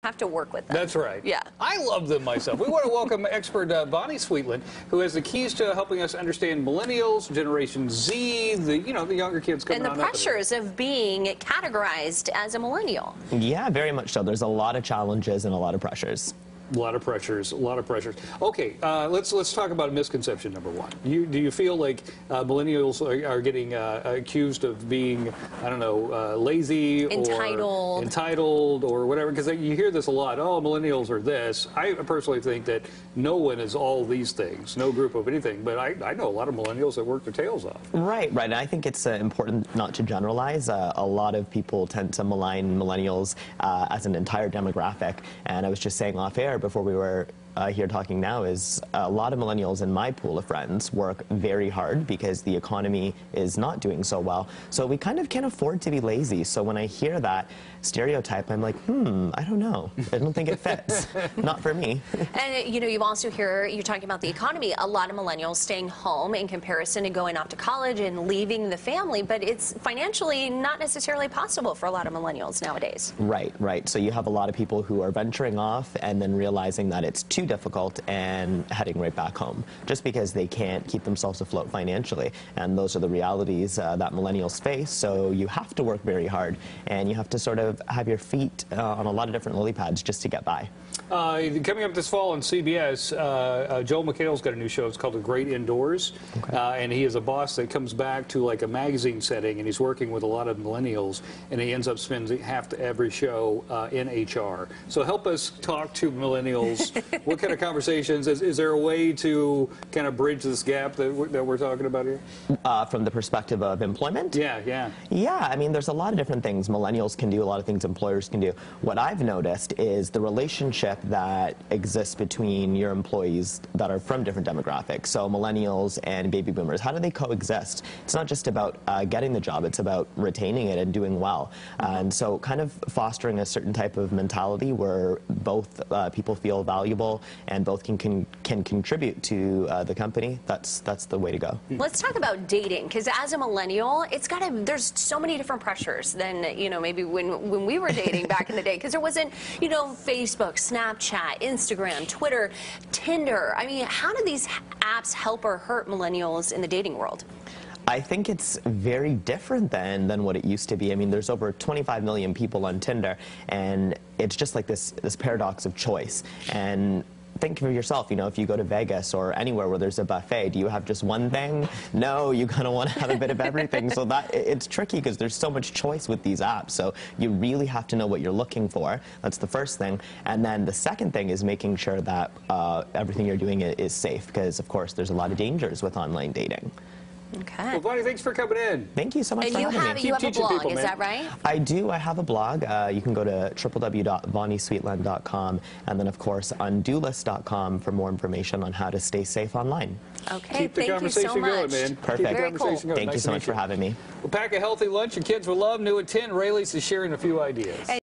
have to work with them. That's right. Yeah. I love them myself. We want to welcome expert Bonnie Sweetland, who has the keys to helping us understand millennials, Generation Z, the younger kids coming on. And the pressures of being categorized as a millennial. Yeah, very much so. There's a lot of challenges and a lot of pressures. A lot of pressures, a lot of pressures. Okay, let's talk about misconception number one. Do you feel like millennials are getting accused of being, I don't know, lazy or entitled or whatever? Because you hear this a lot. Oh, millennials are this. I personally think that no one is all these things, no group of anything. But I know a lot of millennials that work their tails off. Right, right. And I think it's important not to generalize. A lot of people tend to malign millennials as an entire demographic. And I was just saying off air before we were here talking now is a lot of millennials in my pool of friends work very hard because the economy is not doing so well. So we kind of can't afford to be lazy. So when I hear that stereotype, I'm like, I don't know. I don't think it fits. Not for me. And you also hear, you're talking about the economy, a lot of millennials staying home in comparison to going off to college and leaving the family, but it's financially not necessarily possible for a lot of millennials nowadays. Right, right. So you have a lot of people who are venturing off and then realizing that it's too difficult and heading right back home just because they can't keep themselves afloat financially. And those are the realities that millennials face. So you have to work very hard and you have to sort of have your feet on a lot of different lily pads just to get by. Coming up this fall on CBS, Joel McHale's got a new show. It's called The Great Indoors. Okay. And he is a boss that comes back to like a magazine setting, and he's working with a lot of millennials, and he ends up spending half every show in HR. So help us talk to millennials. What kind of conversations? Is there a way to kind of bridge this gap that we're talking about here? From the perspective of employment? Yeah, yeah. Yeah, I mean, there's a lot of different things millennials can do, a lot of things employers can do. What I've noticed is the relationship that exists between your employees that are from different demographics. So millennials and baby boomers, how do they coexist? It's not just about getting the job, it's about retaining it and doing well. And so kind of fostering a certain type of mentality where both people feel valuable and both can contribute to the company, that's the way to go. Let's talk about dating, because as a millennial, there's so many different pressures than maybe when we were dating back in the day, because there wasn't Facebook, Snapchat, Instagram, Twitter, Tinder. I mean, how do these apps help or hurt millennials in the dating world? I think it's very different than what it used to be. I mean, there's over 25 million people on Tinder, and it's just like this paradox of choice. And think for yourself, if you go to Vegas or anywhere where there's a buffet, do you have just one thing? No, you kind of want to have a bit of everything. So it's tricky because there's so much choice with these apps. So you really have to know what you're looking for. That's the first thing. And then the second thing is making sure that everything you're doing is safe, because, of course, there's a lot of dangers with online dating. Okay. Well, Bonnie, thanks for coming in. Thank you so much for having me. And you have a blog, is that right? I do. I have a blog. You can go to www.bonniesweetland.com, and then, of course, undolist.com for more information on how to stay safe online. Okay, Keep the conversation going, man. Perfect. Very cool. Thank you so much for having me. We'll pack a healthy lunch your kids will love. New at 10, Rayleigh's is sharing a few ideas.